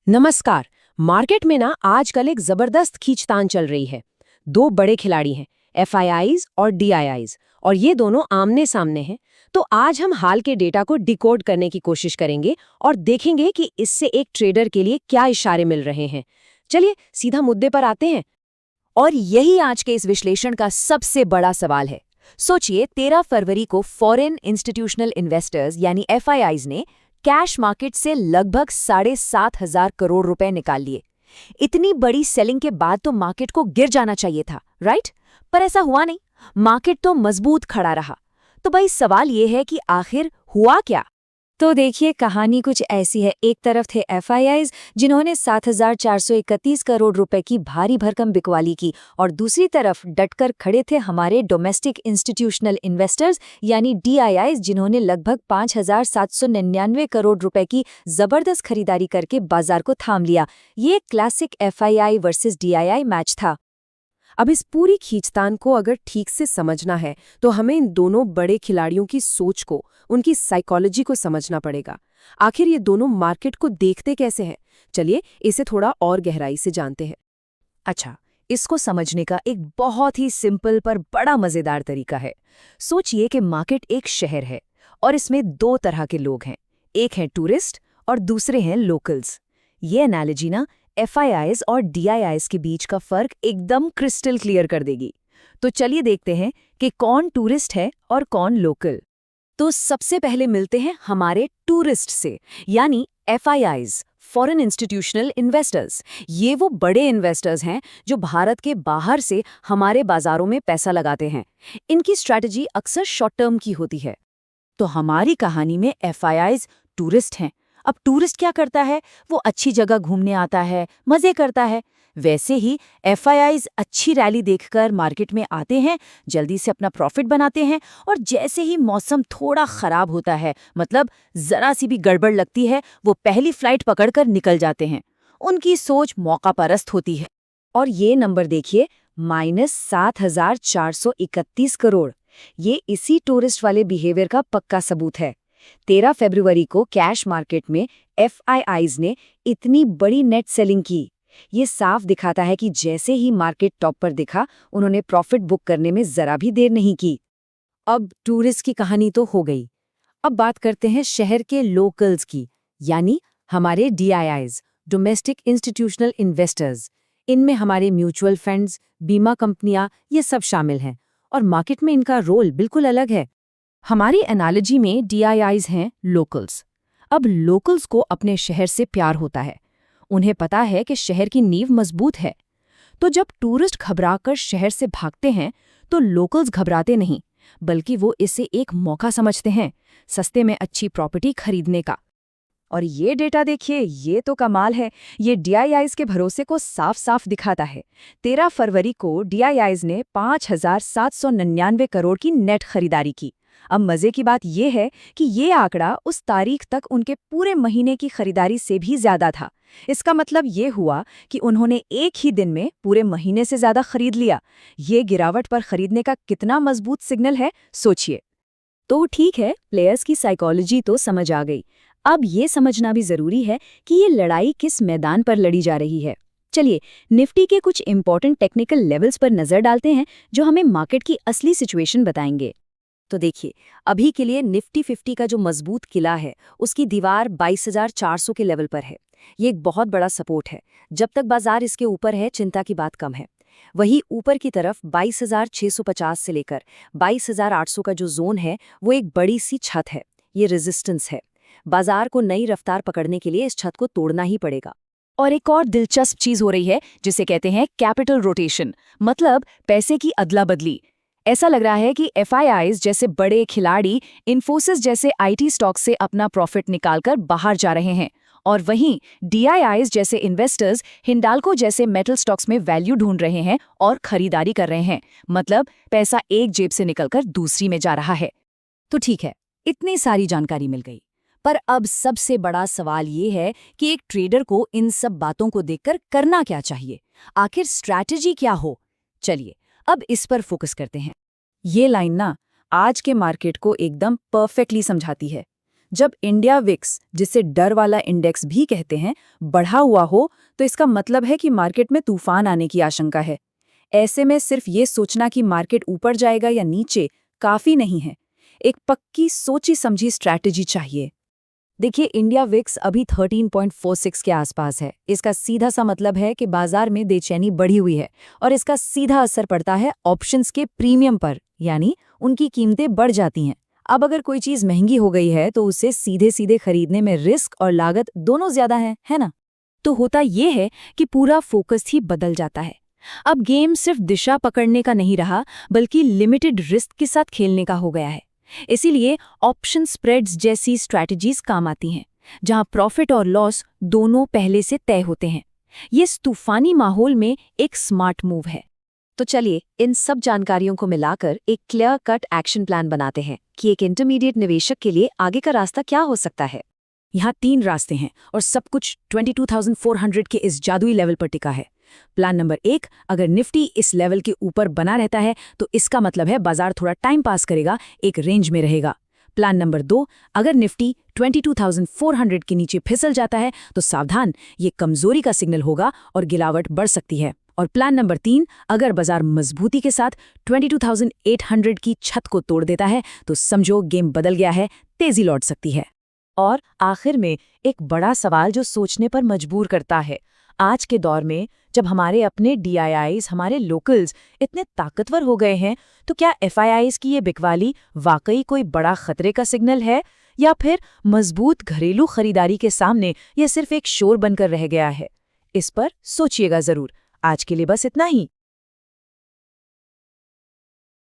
नमस्कार। मार्केट में ना आजकल एक जबरदस्त खींचतान चल रही है। दो बड़े खिलाड़ी हैं, एफआईआईज और डीआईआईज, और ये दोनों आमने सामने हैं। तो आज हम हाल के डेटा को डिकोड करने की कोशिश करेंगे और देखेंगे कि इससे एक ट्रेडर के लिए क्या इशारे मिल रहे हैं। चलिए सीधा मुद्दे पर आते हैं। और यही आज के इस विश्लेषण का सबसे बड़ा सवाल है। सोचिए, 13 फरवरी को फॉरेन इंस्टीट्यूशनल इन्वेस्टर्स यानी एफआईआईज ने कैश मार्केट से लगभग 7,500 करोड़ रुपए निकाल लिए। इतनी बड़ी सेलिंग के बाद तो मार्केट को गिर जाना चाहिए था, राइट? पर ऐसा हुआ नहीं। मार्केट तो मजबूत खड़ा रहा। तो भाई सवाल यह है कि आखिर हुआ क्या? तो देखिए, कहानी कुछ ऐसी है। एक तरफ थे एफआईआईज जिन्होंने 7,431 करोड़ रुपए की भारी भरकम बिकवाली की, और दूसरी तरफ डटकर खड़े थे हमारे डोमेस्टिक इंस्टीट्यूशनल इन्वेस्टर्स यानी डीआईआईज, जिन्होंने लगभग 5,799 करोड़ रुपए की जबरदस्त खरीदारी करके बाजार को थाम लिया। ये classic FII versus DII match था। अब इस पूरी खींचतान को अगर ठीक से समझना है तो हमें इन दोनों बड़े खिलाड़ियों की सोच को, उनकी साइकोलॉजी को समझना पड़ेगा। आखिर ये दोनों मार्केट को देखते कैसे हैं? चलिए इसे थोड़ा और गहराई से जानते हैं। अच्छा, इसको समझने का एक बहुत ही सिंपल पर बड़ा मजेदार तरीका है। सोचिए कि मार्केट एक शहर है और इसमें दो तरह के लोग हैं। एक है टूरिस्ट और दूसरे हैं लोकल्स। ये एनालॉजी ना एफआईआईज और डीआईआईज के बीच का फर्क एकदम क्रिस्टल क्लियर कर देगी। तो चलिए देखते हैं कि कौन टूरिस्ट है और कौन लोकल। तो सबसे पहले मिलते हैं हमारे टूरिस्ट से, यानी एफआईआईज, फॉरेन इंस्टीट्यूशनल इन्वेस्टर्स। ये वो बड़े इन्वेस्टर्स हैं जो भारत के बाहर से हमारे बाजारों में पैसा लगाते हैं। इनकी स्ट्रैटेजी अक्सर शॉर्ट टर्म की होती है। तो हमारी कहानी में एफआईआईज टूरिस्ट हैं। अब टूरिस्ट क्या करता है? वो अच्छी जगह घूमने आता है, मजे करता है। वैसे ही एफआईआईज अच्छी रैली देखकर मार्केट में आते हैं, जल्दी से अपना प्रॉफिट बनाते हैं, और जैसे ही मौसम थोड़ा खराब होता है, मतलब जरा सी भी गड़बड़ लगती है, वो पहली फ्लाइट पकड़कर निकल जाते हैं। उनकी सोच मौका परस्त होती है। और ये नंबर देखिए, -7,431 करोड़। ये इसी टूरिस्ट वाले बिहेवियर का पक्का सबूत है। 13 फरवरी को कैश मार्केट में एफआईआईज ने इतनी बड़ी नेट सेलिंग की। ये साफ दिखाता है कि जैसे ही मार्केट टॉप पर दिखा, उन्होंने प्रॉफिट बुक करने में जरा भी देर नहीं की। अब टूरिस्ट की कहानी तो हो गई। अब बात करते हैं शहर के लोकल्स की, यानी हमारे डीआईआईज, डोमेस्टिक इंस्टीट्यूशनल इन्वेस्टर्स। इनमें हमारे म्यूचुअल फंड्स, बीमा कंपनियां, ये सब शामिल हैं, और मार्केट में इनका रोल बिल्कुल अलग है। हमारी एनालॉजी में डीआईआईज हैं लोकल्स। अब लोकल्स को अपने शहर से प्यार होता है। उन्हें पता है कि शहर की नींव मजबूत है। तो जब टूरिस्ट घबराकर शहर से भागते हैं तो लोकल्स घबराते नहीं, बल्कि वो इसे एक मौका समझते हैं सस्ते में अच्छी प्रॉपर्टी खरीदने का। और ये डेटा देखिए, ये तो कमाल है। ये डीआईआईज के भरोसे को साफ साफ दिखाता है। 13 फरवरी को डीआईआईज ने 5,799 करोड़ की नेट खरीदारी की। अब मजे की बात यह है कि ये आंकड़ा उस तारीख तक उनके पूरे महीने की खरीदारी से भी ज्यादा था। इसका मतलब ये हुआ कि उन्होंने एक ही दिन में पूरे महीने से ज्यादा खरीद लिया। ये गिरावट पर खरीदने का कितना मजबूत सिग्नल है, सोचिए। तो ठीक है, प्लेयर्स की साइकोलॉजी तो समझ आ गई। अब ये समझना भी जरूरी है कि ये लड़ाई किस मैदान पर लड़ी जा रही है। चलिए निफ्टी के कुछ इंपॉर्टेंट टेक्निकल लेवल्स पर नजर डालते हैं, जो हमें मार्केट की असली सिचुएशन बताएंगे। तो देखिए, अभी के लिए निफ्टी 50 का जो मजबूत किला है, उसकी दीवार 22,400 के लेवल पर है। ये एक बहुत बड़ा सपोर्ट है। जब तक बाजार इसके ऊपर है, चिंता की बात कम है। वही ऊपर की तरफ 22,650 से लेकर 22,800 का जो जोन है, वो एक बड़ी सी छत है। ये रेजिस्टेंस है। बाजार को नई रफ्तार पकड़ने के लिए इस छत को तोड़ना ही पड़ेगा। और एक और दिलचस्प चीज हो रही है, जिसे कहते हैं कैपिटल रोटेशन, मतलब पैसे की अदला बदली। ऐसा लग रहा है कि एफआईआईज जैसे बड़े खिलाड़ी इन्फोसिस जैसे आईटी स्टॉक से अपना प्रॉफिट निकालकर बाहर जा रहे हैं, और वहीं डीआईआईज जैसे इन्वेस्टर्स हिंडाल्को जैसे मेटल स्टॉक्स में वैल्यू ढूंढ रहे हैं और खरीदारी कर रहे हैं। मतलब पैसा एक जेब से निकलकर दूसरी में जा रहा है। तो ठीक है, इतनी सारी जानकारी मिल गई। पर अब सबसे बड़ा सवाल ये है कि एक ट्रेडर को इन सब बातों को देखकर करना क्या चाहिए? आखिर स्ट्रैटेजी क्या हो? चलिए अब इस पर फोकस करते हैं। ये लाइन ना आज के मार्केट को एकदम परफेक्टली समझाती है। जब इंडिया विक्स, जिसे डर वाला इंडेक्स भी कहते हैं, बढ़ा हुआ हो तो इसका मतलब है कि मार्केट में तूफान आने की आशंका है। ऐसे में सिर्फ ये सोचना कि मार्केट ऊपर जाएगा या नीचे काफी नहीं है। एक पक्की सोची समझी स्ट्रैटेजी चाहिए। देखिए, इंडिया विक्स अभी 13.46 के आसपास है। इसका सीधा सा मतलब है कि बाजार में बेचैनी बढ़ी हुई है और इसका सीधा असर पड़ता है ऑप्शंस के प्रीमियम पर, यानी उनकी कीमतें बढ़ जाती हैं। अब अगर कोई चीज महंगी हो गई है तो उसे सीधे सीधे खरीदने में रिस्क और लागत दोनों ज्यादा है ना? तो होता ये है कि पूरा फोकस ही बदल जाता है। अब गेम सिर्फ दिशा पकड़ने का नहीं रहा, बल्कि लिमिटेड रिस्क के साथ खेलने का हो गया है। इसीलिए ऑप्शन स्प्रेड्स जैसी स्ट्रैटेजीज काम आती हैं, जहां प्रॉफिट और लॉस दोनों पहले से तय होते हैं। ये इस तूफानी माहौल में एक स्मार्ट मूव है। तो चलिए इन सब जानकारियों को मिलाकर एक क्लियर कट एक्शन प्लान बनाते हैं कि एक इंटरमीडिएट निवेशक के लिए आगे का रास्ता क्या हो सकता है। यहाँ 3 रास्ते हैं और सब कुछ 22,400 के इस जादुई लेवल पर टिका है। प्लान नंबर 1, अगर निफ्टी इस लेवल के ऊपर बना रहता है तो इसका मतलब है बाजार थोड़ा टाइम पास करेगा, एक रेंज में रहेगा। प्लान नंबर 2, अगर निफ्टी 22,400 के नीचे फिसल जाता है तो सावधान, ये कमजोरी का सिग्नल होगा और गिरावट बढ़ सकती है। और प्लान नंबर 3, अगर बाजार मजबूती के साथ 22,800 की छत को तोड़ देता है तो समझो गेम बदल गया है, तेजी लौट सकती है। और आखिर में एक बड़ा सवाल जो सोचने पर मजबूर करता है, आज के दौर में जब हमारे अपने DIIs, हमारे लोकल्स इतने ताकतवर हो गए हैं, तो क्या FIIs की ये बिकवाली वाकई कोई बड़ा खतरे का सिग्नल है, या फिर मजबूत घरेलू खरीदारी के सामने ये सिर्फ एक शोर बनकर रह गया है? इस पर सोचिएगा जरूर। आज के लिए बस इतना ही।